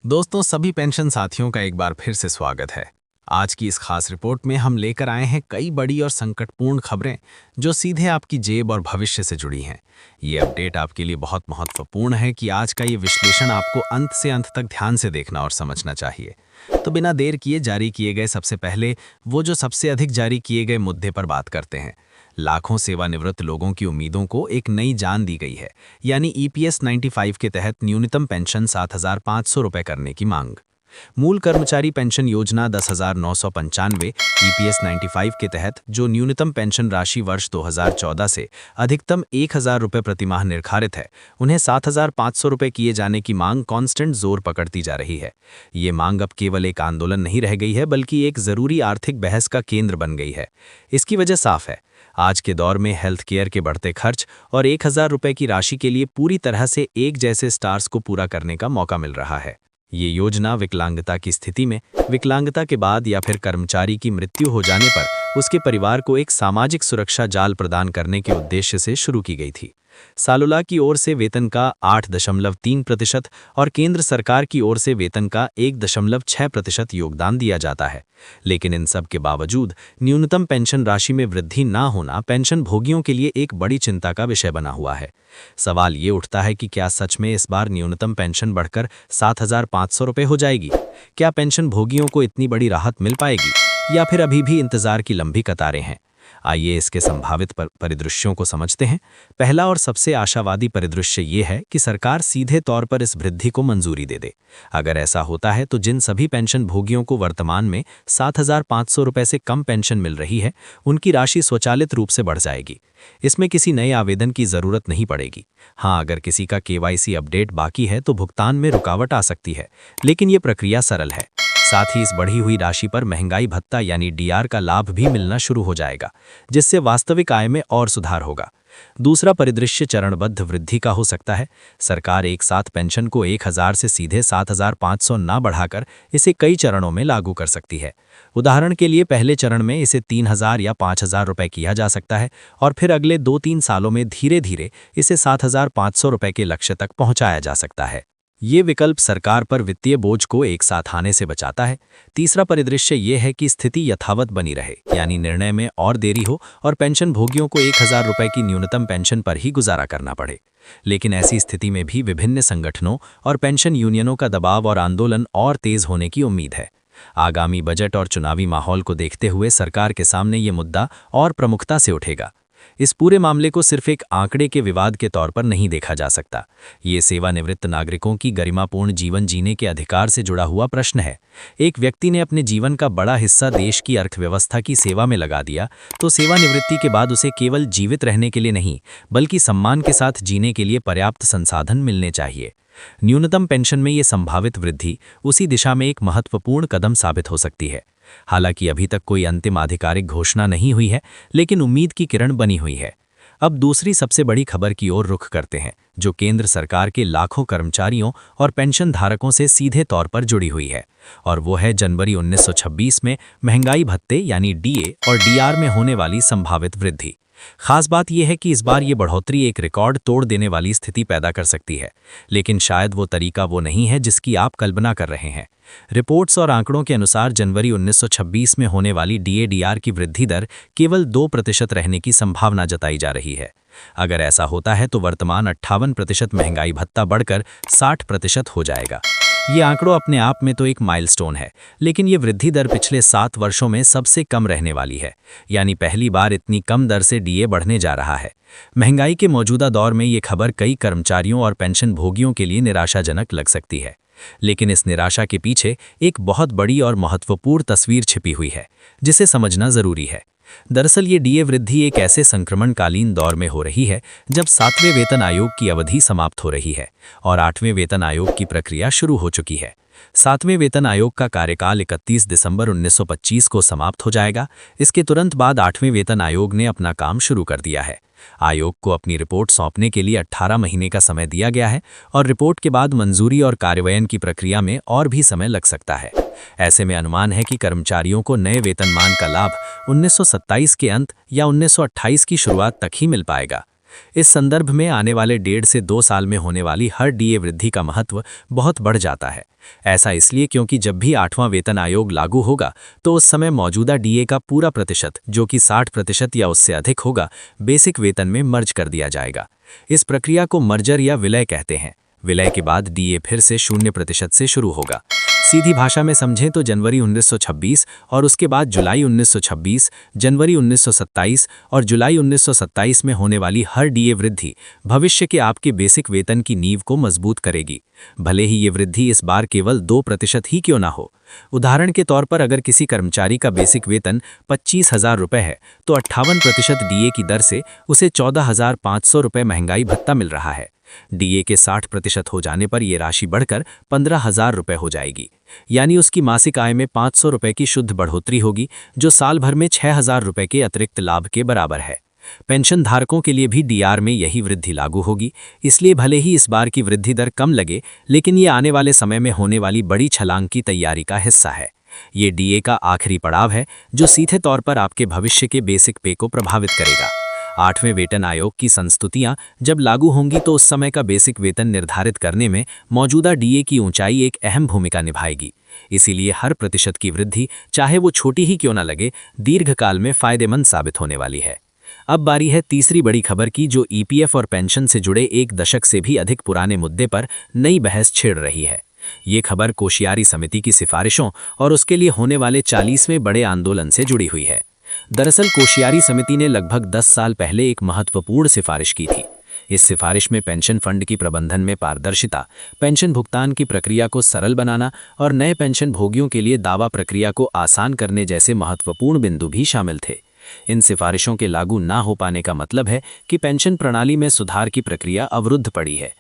दोस्तों, सभी पेंशन साथियों का एक बार फिर से स्वागत है। आज की इस खास रिपोर्ट में हम लेकर आए हैं कई बड़ी और संकटपूर्ण खबरें जो सीधे आपकी जेब और भविष्य से जुड़ी हैं। ये अपडेट आपके लिए बहुत महत्वपूर्ण है कि आज का ये विश्लेषण आपको अंत से अंत तक ध्यान से देखना और समझना चाहिए। तो बिना देर किए जारी किए गए सबसे पहले वो जो सबसे अधिक जारी किए गए मुद्दे पर बात करते हैं। लाखों सेवानिवृत्त लोगों की उम्मीदों को एक नई जान दी गई है, यानी ईपीएस 95 के तहत न्यूनतम पेंशन 7,500 रुपये करने की मांग। मूल कर्मचारी पेंशन योजना 10,995 ईपीएस 95 के तहत जो न्यूनतम पेंशन राशि वर्ष 2014 से अधिकतम 1,000 रुपये प्रतिमाह निर्धारित है, उन्हें 7,500 रुपये किए जाने की मांग कांस्टेंट जोर पकड़ती जा रही है। ये मांग अब केवल एक आंदोलन नहीं रह गई है, बल्कि एक जरूरी आर्थिक बहस का केंद्र बन गई है। इसकी वजह साफ है। आज के दौर में हेल्थ केयर के बढ़ते खर्च और 1,000 रुपये की राशि के लिए पूरी तरह से एक जैसे स्टार्स को पूरा करने का मौका मिल रहा है। ये योजना विकलांगता की स्थिति में, विकलांगता के बाद या फिर कर्मचारी की मृत्यु हो जाने पर उसके परिवार को एक सामाजिक सुरक्षा जाल प्रदान करने के उद्देश्य से शुरू की गई थी। सालोला की ओर से वेतन का 8.3% और केंद्र सरकार की ओर से वेतन का 1.6% योगदान दिया जाता है। लेकिन इन सब के बावजूद न्यूनतम पेंशन राशि में वृद्धि न होना पेंशन भोगियों के लिए एक बड़ी चिंता का विषय बना हुआ है। सवाल ये उठता है कि क्या सच में इस बार न्यूनतम पेंशन बढ़कर 7,500 रुपये हो जाएगी? क्या पेंशन भोगियों को इतनी बड़ी राहत मिल पाएगी, या फिर अभी भी इंतजार की लंबी कतारें हैं? आइए इसके संभावित परिदृश्यों को समझते हैं। पहला और सबसे आशावादी परिदृश्य ये है कि सरकार सीधे तौर पर इस वृद्धि को मंजूरी दे दे। अगर ऐसा होता है तो जिन सभी पेंशन भोगियों को वर्तमान में 7,500 रुपये से कम पेंशन मिल रही है, उनकी राशि स्वचालित रूप से बढ़ जाएगी। इसमें किसी नए आवेदन की जरूरत नहीं पड़ेगी। हाँ, अगर किसी का केवाईसी अपडेट बाकी है तो भुगतान में रुकावट आ सकती है, लेकिन ये प्रक्रिया सरल है। साथ ही इस बढ़ी हुई राशि पर महंगाई भत्ता यानी डीआर का लाभ भी मिलना शुरू हो जाएगा, जिससे वास्तविक आय में और सुधार होगा। दूसरा परिदृश्य चरणबद्ध वृद्धि का हो सकता है। सरकार एक साथ पेंशन को 1,000 से सीधे 7,500 ना बढ़ाकर इसे कई चरणों में लागू कर सकती है। उदाहरण के लिए पहले चरण में इसे 3,000 या 5,000 रुपये किया जा सकता है, और फिर अगले 2-3 सालों में धीरे धीरे इसे 7,500 रुपये के लक्ष्य तक पहुंचाया जा सकता है। ये विकल्प सरकार पर वित्तीय बोझ को एक साथ आने से बचाता है। तीसरा परिदृश्य ये है कि स्थिति यथावत बनी रहे, यानी निर्णय में और देरी हो और पेंशन भोगियों को 1,000 रुपये की न्यूनतम पेंशन पर ही गुजारा करना पड़े। लेकिन ऐसी स्थिति में भी विभिन्न संगठनों और पेंशन यूनियनों का दबाव और आंदोलन और तेज होने की उम्मीद है। आगामी बजट और चुनावी माहौल को देखते हुए सरकार के सामने ये मुद्दा और प्रमुखता से उठेगा। इस पूरे मामले को सिर्फ एक आंकड़े के विवाद के तौर पर नहीं देखा जा सकता। ये सेवानिवृत्त नागरिकों की गरिमापूर्ण जीवन जीने के अधिकार से जुड़ा हुआ प्रश्न है। एक व्यक्ति ने अपने जीवन का बड़ा हिस्सा देश की अर्थव्यवस्था की सेवा में लगा दिया, तो सेवानिवृत्ति के बाद उसे केवल जीवित रहने के लिए नहीं, बल्कि सम्मान के साथ जीने के लिए पर्याप्त संसाधन मिलने चाहिए। न्यूनतम पेंशन में ये संभावित वृद्धि उसी दिशा में एक महत्वपूर्ण कदम साबित हो सकती है। हालांकि अभी तक कोई अंतिम आधिकारिक घोषणा नहीं हुई है, लेकिन उम्मीद की किरण बनी हुई है। अब दूसरी सबसे बड़ी खबर की ओर रुख करते हैं, जो केंद्र सरकार के लाखों कर्मचारियों और पेंशन धारकों से सीधे तौर पर जुड़ी हुई है, और वो है जनवरी 1926 में महंगाई भत्ते यानी डीए और डीआर में होने वाली संभावित वृद्धि। खास बात यह है कि इस बार ये बढ़ोतरी एक रिकॉर्ड तोड़ देने वाली स्थिति पैदा कर सकती है, लेकिन शायद वो तरीका वो नहीं है जिसकी आप कल्पना कर रहे हैं। रिपोर्ट्स और आंकड़ों के अनुसार जनवरी 1926 में होने वाली डीए-डीआर की वृद्धि दर केवल 2% रहने की संभावना जताई जा रही है। अगर ऐसा होता है तो वर्तमान 58% महंगाई भत्ता बढ़कर 60% हो जाएगा। ये आंकड़ों अपने आप में तो एक माइलस्टोन है, लेकिन ये वृद्धि दर पिछले 7 वर्षों में सबसे कम रहने वाली है, यानी पहली बार इतनी कम दर से डीए बढ़ने जा रहा है। महंगाई के मौजूदा दौर में ये खबर कई कर्मचारियों और पेंशन भोगियों के लिए निराशाजनक लग सकती है, लेकिन इस निराशा के पीछे एक बहुत बड़ी और महत्वपूर्ण तस्वीर छिपी हुई है, जिसे समझना जरूरी है। दरअसल ये डीए वृद्धि एक ऐसे संक्रमणकालीन दौर में हो रही है जब 7वें वेतन आयोग की अवधि समाप्त हो रही है और 8वें वेतन आयोग की प्रक्रिया शुरू हो चुकी है। 7वें वेतन आयोग का कार्यकाल 31 दिसंबर 1925 को समाप्त हो जाएगा। इसके तुरंत बाद 8वें वेतन आयोग ने अपना काम शुरू कर दिया है। आयोग को अपनी रिपोर्ट सौंपने के लिए 18 महीने का समय दिया गया है, और रिपोर्ट के बाद मंजूरी और कार्यान्वयन की प्रक्रिया में और भी समय लग सकता है। ऐसे में अनुमान है कि कर्मचारियों को नए वेतनमान का लाभ 1927 के अंत या 1928 की शुरुआत तक ही मिल पाएगा। इस संदर्भ में आने वाले 1.5 से 2 साल में होने वाली हर डीए वृद्धि का महत्व बहुत बढ़ जाता है। ऐसा इसलिए क्योंकि जब भी 8वां वेतन आयोग लागू होगा तो उस समय मौजूदा डीए का पूरा प्रतिशत, जो कि 60% या उससे अधिक होगा, बेसिक वेतन में मर्ज कर दिया जाएगा। इस प्रक्रिया को मर्जर या विलय कहते हैं। विलय के बाद डीए फिर से 0% से शुरू होगा। सीधी भाषा में समझें तो जनवरी 1926 और उसके बाद जुलाई 1926, जनवरी 1927 और जुलाई 1927 में होने वाली हर डीए वृद्धि भविष्य के आपके बेसिक वेतन की नींव को मजबूत करेगी, भले ही ये वृद्धि इस बार केवल 2% ही क्यों ना हो। उदाहरण के तौर पर अगर किसी कर्मचारी का बेसिक वेतन 25,000 रुपये है तो 58% डीए की दर से उसे 14,500 रुपये महंगाई भत्ता मिल रहा है। डीए के 60% हो जाने पर यह राशि बढ़कर 15,000 रुपये हो जाएगी, यानी उसकी मासिक आय में 500 रुपये की शुद्ध बढ़ोतरी होगी, जो साल भर में 6,000 रुपये के अतिरिक्त लाभ के बराबर है। पेंशन धारकों के लिए भी डीआर में यही वृद्धि लागू होगी, इसलिए भले ही इस बार की वृद्धि दर कम लगे, लेकिन ये आने वाले समय में होने वाली बड़ी छलांग की तैयारी का हिस्सा है। ये डीए का आखिरी पड़ाव है जो सीधे तौर पर आपके भविष्य के बेसिक पे को प्रभावित करेगा। 8वें वेतन आयोग की संस्तुतियां जब लागू होंगी तो उस समय का बेसिक वेतन निर्धारित करने में मौजूदा डीए की ऊंचाई एक अहम भूमिका निभाएगी। इसीलिए हर प्रतिशत की वृद्धि, चाहे वो छोटी ही क्यों न लगे, दीर्घकाल में फायदेमंद साबित होने वाली है। अब बारी है तीसरी बड़ी खबर की, जो ईपीएफ और पेंशन से जुड़े 1 दशक से भी अधिक पुराने मुद्दे पर नई बहस छेड़ रही है। ये खबर कोश्यारी समिति की सिफारिशों और उसके लिए होने वाले 40वें बड़े आंदोलन से जुड़ी हुई है। दरअसल कोश्यारी समिति ने लगभग 10 साल पहले एक महत्वपूर्ण सिफारिश की थी। इस सिफारिश में पेंशन फंड की प्रबंधन में पारदर्शिता, पेंशन भुगतान की प्रक्रिया को सरल बनाना और नए पेंशन भोगियों के लिए दावा प्रक्रिया को आसान करने जैसे महत्वपूर्ण बिंदु भी शामिल थे। इन सिफारिशों के लागू ना हो पाने का मतलब है कि पेंशन प्रणाली में सुधार की प्रक्रिया अवरुद्ध पड़ी है।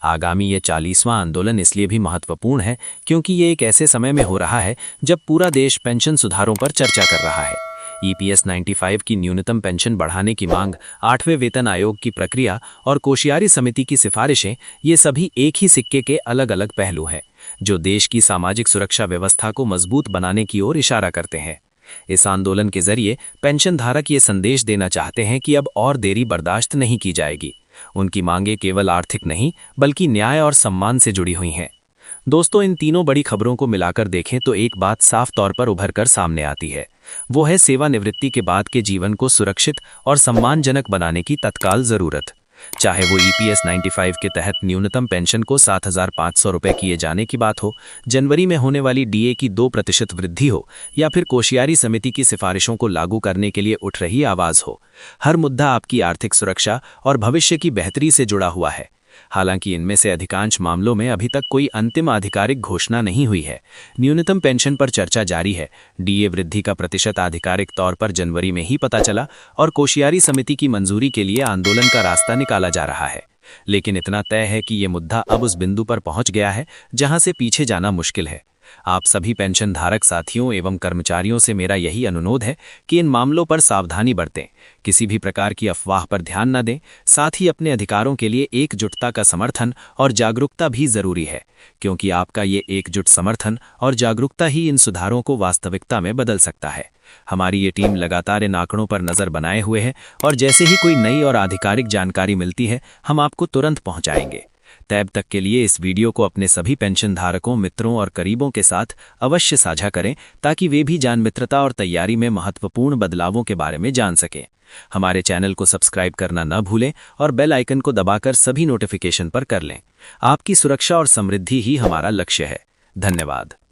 आगामी ये 40वां आंदोलन इसलिए भी महत्वपूर्ण है क्योंकि ये एक ऐसे समय में हो रहा है जब पूरा देश पेंशन सुधारों पर चर्चा कर रहा है। ईपीएस 95 की न्यूनतम पेंशन बढ़ाने की मांग, 8वें वेतन आयोग की प्रक्रिया और कोश्यारी समिति की सिफारिशें, ये सभी एक ही सिक्के के अलग अलग पहलू हैं जो देश की सामाजिक सुरक्षा व्यवस्था को मजबूत बनाने की ओर इशारा करते हैं। इस आंदोलन के जरिए पेंशन धारक ये संदेश देना चाहते हैं कि अब और देरी बर्दाश्त नहीं की जाएगी। उनकी मांगें केवल आर्थिक नहीं बल्कि न्याय और सम्मान से जुड़ी हुई हैं। दोस्तों, इन तीनों बड़ी खबरों को मिलाकर देखें तो एक बात साफ तौर पर उभर कर सामने आती है, वो है सेवानिवृत्ति के बाद के जीवन को सुरक्षित और सम्मानजनक बनाने की तत्काल जरूरत। चाहे वो ईपीएस 95 के तहत न्यूनतम पेंशन को 7,500 रुपये किए जाने की बात हो, जनवरी में होने वाली डीए की 2% वृद्धि हो, या फिर कोश्यारी समिति की सिफारिशों को लागू करने के लिए उठ रही आवाज हो, हर मुद्दा आपकी आर्थिक सुरक्षा और भविष्य की बेहतरी से जुड़ा हुआ है। हालांकि इनमें से अधिकांश मामलों में अभी तक कोई अंतिम आधिकारिक घोषणा नहीं हुई है। न्यूनतम पेंशन पर चर्चा जारी है। डीए वृद्धि का प्रतिशत आधिकारिक तौर पर जनवरी में ही पता चला और कोश्यारी समिति की मंजूरी के लिए आंदोलन का रास्ता निकाला जा रहा है। लेकिन इतना तय है कि ये मुद्दा अब उस बिंदु पर पहुंच गया है जहां से पीछे जाना मुश्किल है। आप सभी पेंशन धारक साथियों एवं कर्मचारियों से मेरा यही अनुरोध है कि इन मामलों पर सावधानी बरतें, किसी भी प्रकार की अफवाह पर ध्यान न दें। साथ ही अपने अधिकारों के लिए एकजुटता का समर्थन और जागरूकता भी जरूरी है, क्योंकि आपका ये एकजुट समर्थन और जागरूकता ही इन सुधारों को वास्तविकता में बदल सकता है। हमारी ये टीम लगातार इन आंकड़ों पर नजर बनाए हुए है और जैसे ही कोई नई और आधिकारिक जानकारी मिलती है हम आपको तुरंत पहुंचाएंगे। तब तक के लिए इस वीडियो को अपने सभी पेंशन धारकों, मित्रों और करीबों के साथ अवश्य साझा करें ताकि वे भी जान मित्रता और तैयारी में महत्वपूर्ण बदलावों के बारे में जान सकें। हमारे चैनल को सब्सक्राइब करना न भूलें और बेल आइकन को दबाकर सभी नोटिफिकेशन पर कर लें। आपकी सुरक्षा और समृद्धि ही हमारा लक्ष्य है। धन्यवाद।